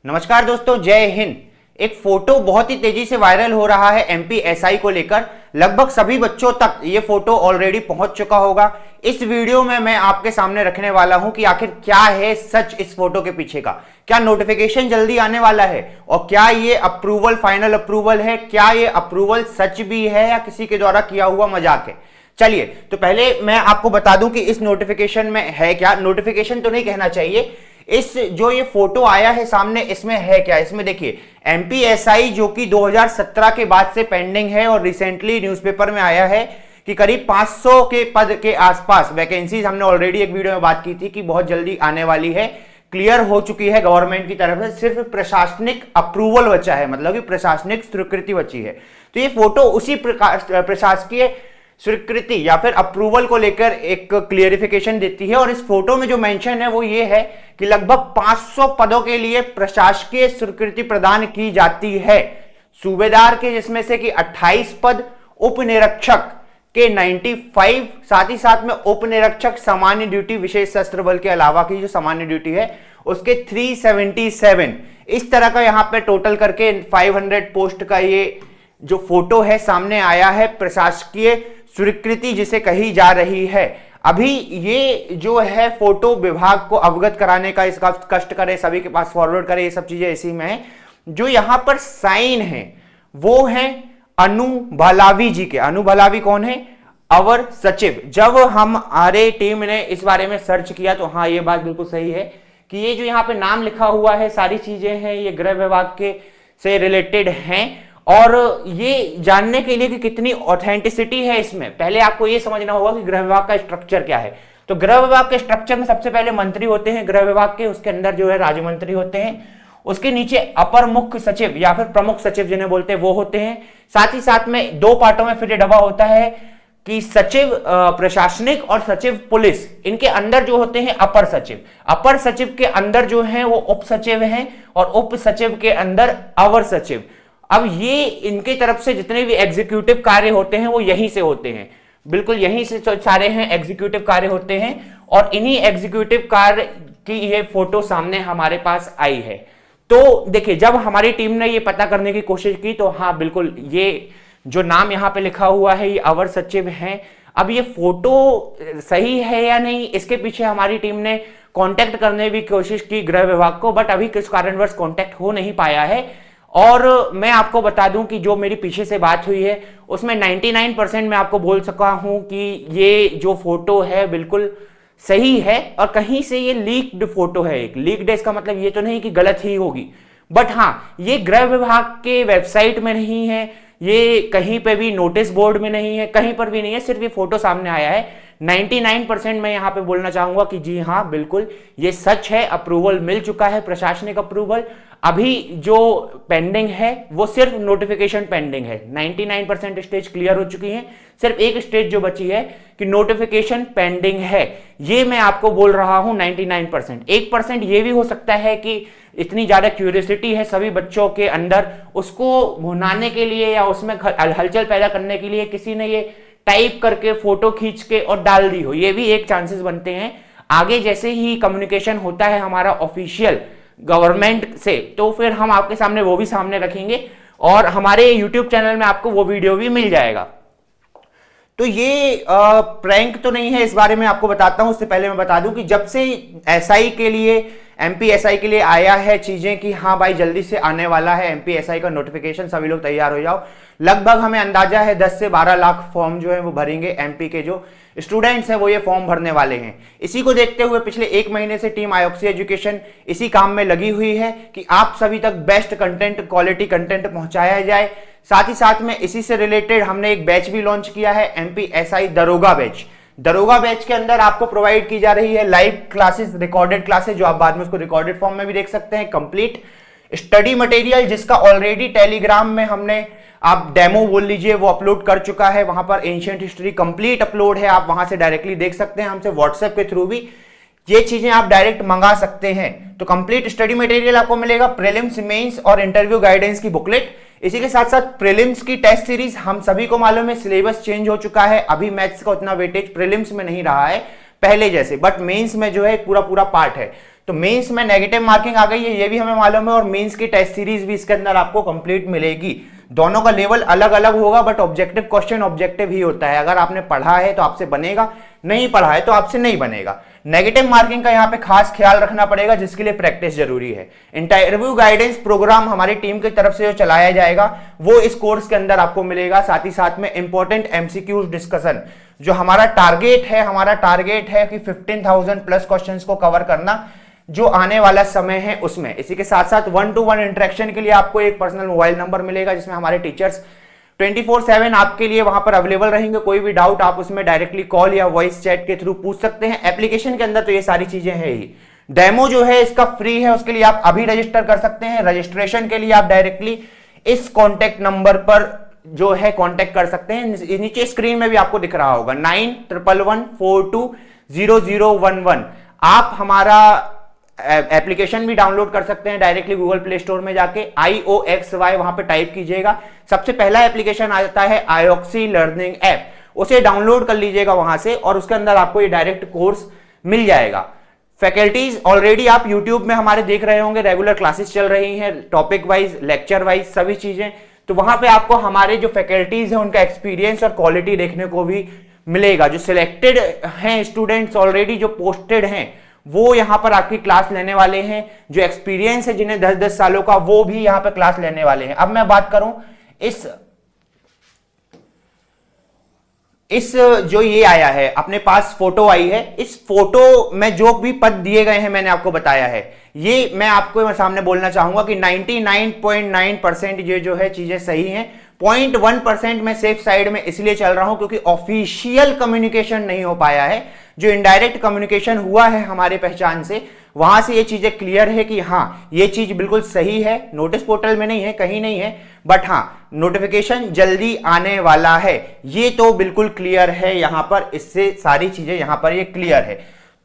नमस्कार दोस्तों, जय हिंद। एक फोटो बहुत ही तेजी से वायरल हो रहा है एमपीएसआई को लेकर। लगभग सभी बच्चों तक ये फोटो ऑलरेडी पहुंच चुका होगा। इस वीडियो में मैं आपके सामने रखने वाला हूं कि आखिर क्या है सच इस फोटो के पीछे का। क्या नोटिफिकेशन जल्दी आने वाला है और क्या ये अप्रूवल फाइनल अप्रूवल है, क्या ये अप्रूवल सच भी है या किसी के द्वारा किया हुआ मजाक है। चलिए, तो पहले मैं आपको बता दूं कि इस नोटिफिकेशन में है क्या। नोटिफिकेशन तो नहीं कहना चाहिए, इस जो ये फोटो आया है सामने, इसमें है क्या। इसमें देखिए, एमपीएसआई जो कि 2017 के बाद से पेंडिंग है और रिसेंटली न्यूज़पेपर में आया है कि करीब 500 के पद के आसपास वैकेंसीज, हमने ऑलरेडी एक वीडियो में बात की थी कि बहुत जल्दी आने वाली है, क्लियर हो चुकी है गवर्नमेंट की तरफ से। सिर्फ प्रशासनिक अप्रूवल बचा है, मतलब कि प्रशासनिक स्वीकृति बची है। तो ये फोटो उसी प्रशासकीय स्वीकृति या फिर अप्रूवल को लेकर एक क्लियरिफिकेशन देती है। और इस फोटो में जो मेंशन है वो ये है कि लगभग 500 पदों के लिए प्रशासकीय स्वीकृति प्रदान की जाती है। सूबेदार के जिसमें से कि 28 पद, उप निरीक्षक के 95, साथ ही साथ में उप निरीक्षक सामान्य ड्यूटी विशेष सशस्त्र बल के अलावा की जो सामान्य ड्यूटी है उसके 377। इस तरह का यहाँ पे टोटल करके 500 पोस्ट का ये जो फोटो है सामने आया है, प्रशासकीय स्वीकृति जिसे कही जा रही है। अभी ये जो है फोटो विभाग को अवगत कराने का, इसका कष्ट करे, सभी के पास फॉरवर्ड करे, ये सब चीजें इसी में है। जो यहां पर साइन है वो है अनु भलावी जी के। अनु भलावी कौन है? अवर सचिव। जब हमारे टीम ने इस बारे में सर्च किया तो हाँ, ये बात बिल्कुल सही है कि ये जो यहाँ पे नाम लिखा हुआ है, सारी चीजें हैं ये गृह विभाग के से रिलेटेड हैं। और ये जानने के लिए कि कितनी ऑथेंटिसिटी है इसमें, पहले आपको ये समझना होगा कि गृह विभाग का स्ट्रक्चर क्या है। तो गृह विभाग के स्ट्रक्चर में सबसे पहले मंत्री होते हैं गृह विभाग के, उसके अंदर जो है राज्य मंत्री होते हैं, उसके नीचे अपर मुख्य सचिव या फिर प्रमुख सचिव जिन्हें बोलते हैं वो होते हैं। साथ ही साथ में दो पार्टों में फिर ये दबा होता है कि सचिव प्रशासनिक और सचिव पुलिस, इनके अंदर जो होते हैं अपर सचिव। अपर सचिव के अंदर जो है वो उप सचिव हैं और उप सचिव के अंदर अवर सचिव। अब ये इनके तरफ से जितने भी एग्जीक्यूटिव कार्य होते हैं वो यहीं से होते हैं, बिल्कुल यहीं से सारे हैं एग्जीक्यूटिव कार्य होते हैं। और इन्हीं एग्जीक्यूटिव कार्य की ये फोटो सामने हमारे पास आई है। तो देखिए, जब हमारी टीम ने ये पता करने की कोशिश की तो हाँ बिल्कुल, ये जो नाम यहाँ पे लिखा हुआ है ये अवर सचिव हैं। अब ये फोटो सही है या नहीं, इसके पीछे हमारी टीम ने कांटेक्ट करने की कोशिश की गृह विभाग को, बट अभी किस कारणवश कांटेक्ट हो नहीं पाया है। और मैं आपको बता दूं कि जो मेरी पीछे से बात हुई है उसमें 99% मैं आपको बोल सका हूं कि ये जो फोटो है बिल्कुल सही है। और कहीं से ये लीक्ड फोटो है। एक लीक्ड है इसका मतलब ये तो नहीं कि गलत ही होगी, बट हाँ, ये गृह विभाग के वेबसाइट में नहीं है, ये कहीं पे भी नोटिस बोर्ड में नहीं है, कहीं पर भी नहीं है, सिर्फ ये फोटो सामने आया है। 99% मैं यहां पे बोलना चाहूंगा कि जी हाँ बिल्कुल ये सच है। अप्रूवल मिल चुका है, प्रशासनिक अप्रूवल। अभी जो पेंडिंग है वो सिर्फ नोटिफिकेशन पेंडिंग है। 99% स्टेज क्लियर हो चुकी है, सिर्फ एक स्टेज जो बची है कि नोटिफिकेशन पेंडिंग है। ये मैं आपको बोल रहा हूं 99%। 1% ये भी हो सकता है कि इतनी ज्यादा क्यूरियोसिटी है सभी बच्चों के अंदर, उसको भुनाने के लिए या उसमें हलचल पैदा करने के लिए किसी ने ये टाइप करके फोटो खींच के और डाल दी हो, ये भी एक चांसेस बनते हैं। आगे जैसे ही कम्युनिकेशन होता है हमारा ऑफिशियल गवर्नमेंट से, तो फिर हम आपके सामने वो भी सामने रखेंगे और हमारे यूट्यूब चैनल में आपको वो वीडियो भी मिल जाएगा। तो ये प्रैंक तो नहीं है, इस बारे में आपको बताता हूं। उससे पहले मैं बता दूं कि जब से एसआई के लिए, एमपीएसआई के लिए आया है चीजें कि हाँ भाई जल्दी से आने वाला है एमपीएसआई का नोटिफिकेशन, सभी लोग तैयार हो जाओ। लगभग हमें अंदाजा है 10 से 12 लाख फॉर्म जो है वो भरेंगे। एमपी के जो स्टूडेंट्स हैं वो ये फॉर्म भरने वाले हैं। इसी को देखते हुए पिछले 1 महीने से टीम आयोक्सी एजुकेशन इसी काम में लगी हुई है कि आप सभी तक बेस्ट कंटेंट, क्वालिटी कंटेंट पहुंचाया जाए। साथ ही साथ में इसी से रिलेटेड हमने एक बैच भी लॉन्च किया है, एमपीएसआई दरोगा बैच। दरोगा बैच के अंदर आपको प्रोवाइड की जा रही है लाइव क्लासेस, रिकॉर्डेड क्लासेस, जो आप बाद में उसको रिकॉर्डेड फॉर्म में भी देख सकते हैं। कंप्लीट स्टडी मटेरियल जिसका ऑलरेडी टेलीग्राम में हमने, आप डेमो बोल लीजिए, वो अपलोड कर चुका है। वहां पर एंशिएंट हिस्ट्री कंप्लीट अपलोड है, आप वहां से डायरेक्टली देख सकते हैं। हमसे व्हाट्सएप के थ्रू भी ये चीजें आप डायरेक्ट मंगा सकते हैं। तो कंप्लीट स्टडी मटेरियल आपको मिलेगा, प्रीलिम्स, मेंस और इंटरव्यू गाइडेंस की बुकलेट। इसी के साथ साथ प्रीलिम्स की टेस्ट सीरीज, हम सभी को मालूम है सिलेबस चेंज हो चुका है। अभी मैथ्स का उतना वेटेज प्रीलिम्स में नहीं रहा है, पहले जैसे, बट मेंस में जो है पूरा पूरा पार्ट है। तो मेंस में नेगेटिव मार्किंग आ गई है, ये भी हमें मालूम है, और मेंस की टेस्ट सीरीज भी इसके अंदर आपको कंप्लीट मिलेगी। दोनों का लेवल अलग अलग होगा, बट ऑब्जेक्टिव क्वेश्चन ऑब्जेक्टिव ही होता है। अगर आपने पढ़ा है तो आपसे बनेगा, नहीं पढ़ा है तो आपसे नहीं बनेगा। नेगेटिव मार्किंग का यहाँ पे खास ख्याल रखना पड़ेगा, जिसके लिए प्रैक्टिस जरूरी है। इंटरव्यू गाइडेंस प्रोग्राम हमारी टीम की तरफ से जो चलाया जाएगा वो इस कोर्स के अंदर आपको मिलेगा। साथ ही साथ में इंपॉर्टेंट एमसीक्यूज डिस्कशन, जो हमारा टारगेट है कि 15,000 प्लस क्वेश्चंस को कवर करना जो आने वाला समय है उसमें। इसी के साथ साथ 1-to-1 इंटरेक्शन के लिए आपको एक पर्सनल मोबाइल नंबर मिलेगा, जिसमें हमारे टीचर्स 24/7 आपके लिए वहां पर अवेलेबल रहेंगे। कोई भी डाउट आप उसमें डायरेक्टली कॉल या वॉइस चैट के थ्रू पूछ सकते हैं। एप्लीकेशन के अंदर तो ये सारी चीजें हैं ही। डेमो जो है इसका फ्री है, उसके लिए आप अभी रजिस्टर कर सकते हैं। रजिस्ट्रेशन के लिए आप डायरेक्टली इस कॉन्टेक्ट नंबर पर जो है कॉन्टेक्ट कर सकते हैं। नीचे स्क्रीन में भी आपको दिख रहा होगा 9111420011। आप हमारा एप्लीकेशन भी डाउनलोड कर सकते हैं डायरेक्टली गूगल प्ले स्टोर में जाके। IOXY वहां पे टाइप कीजिएगा, सबसे पहला एप्लीकेशन आता है आयोक्सी लर्निंग ऐप, उसे डाउनलोड कर लीजिएगा वहां से, और उसके अंदर आपको ये डायरेक्ट कोर्स मिल जाएगा। फैकल्टीज ऑलरेडी आप यूट्यूब में हमारे देख रहे होंगे, रेगुलर क्लासेस चल रही हैं, टॉपिक वाइज, लेक्चर वाइज सभी चीजें। तो वहां पे आपको हमारे जो फैकल्टीज है उनका एक्सपीरियंस और क्वालिटी देखने को भी मिलेगा। जो सिलेक्टेड हैं स्टूडेंट्स ऑलरेडी जो पोस्टेड हैं वो यहां पर आपकी क्लास लेने वाले हैं। जो एक्सपीरियंस है जिन्हें 10-10 सालों का, वो भी यहां पर क्लास लेने वाले हैं। अब मैं बात करूं इस जो ये आया है अपने पास फोटो आई है, इस फोटो में जो भी पद दिए गए हैं मैंने आपको बताया है, ये मैं आपको सामने बोलना चाहूंगा कि 99.9% ये जो है चीजें सही हैं। 0.1% मैं सेफ साइड में इसलिए चल रहा हूं क्योंकि ऑफिशियल कम्युनिकेशन नहीं हो पाया है। जो इनडायरेक्ट कम्युनिकेशन हुआ है हमारे पहचान से, वहां से ये चीजें क्लियर है कि हाँ ये चीज बिल्कुल सही है। नोटिस पोर्टल में नहीं है, कहीं नहीं है, बट हाँ नोटिफिकेशन जल्दी आने वाला है, ये तो बिल्कुल क्लियर है यहां पर। इससे सारी चीजें यहां पर ये क्लियर है।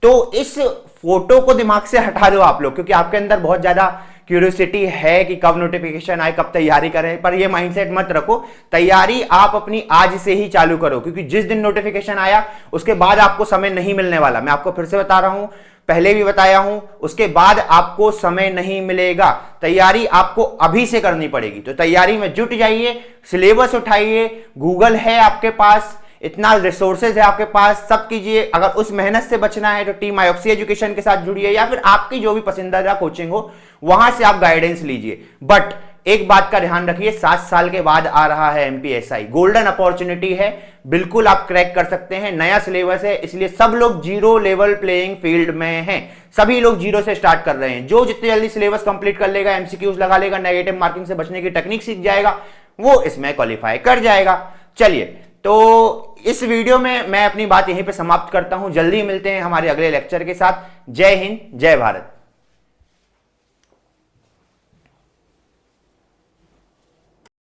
तो इस फोटो को दिमाग से हटा दो आप लोग, क्योंकि आपके अंदर बहुत ज्यादा क्यूरियोसिटी है कि कब नोटिफिकेशन आए, कब तैयारी करें, पर ये माइंडसेट मत रखो। तैयारी आप अपनी आज से ही चालू करो, क्योंकि जिस दिन नोटिफिकेशन आया उसके बाद आपको समय नहीं मिलने वाला। मैं आपको फिर से बता रहा हूं, पहले भी बताया हूं, उसके बाद आपको समय नहीं मिलेगा। तैयारी आपको अभी से करनी पड़ेगी। तो तैयारी में जुट जाइए, सिलेबस उठाइए, गूगल है आपके पास, इतना रिसोर्सेज है आपके पास, सब कीजिए। अगर उस मेहनत से बचना है तो टीम आयोक्सी एजुकेशन के साथ जुड़िए, या फिर आपकी जो भी पसंदीदा कोचिंग हो वहां से आप गाइडेंस लीजिए। बट एक बात का ध्यान रखिए, 7 साल के बाद आ रहा है MPSI, गोल्डन अपॉर्चुनिटी है, बिल्कुल आप क्रैक कर सकते हैं। नया सिलेबस है, इसलिए सब लोग जीरो लेवल प्लेइंग फील्ड में हैं। सभी लोग जीरो से स्टार्ट कर रहे हैं। जो जितनी जल्दी सिलेबस कंप्लीट कर लेगा, MCQs लगा लेगा, नेगेटिव मार्किंग से बचने की टेक्निक सीख जाएगा, वो इसमें क्वालिफाई कर जाएगा। चलिए, तो इस वीडियो में मैं अपनी बात यहीं पे समाप्त करता हूं। जल्दी मिलते हैं हमारे अगले लेक्चर के साथ। जय हिंद, जय भारत।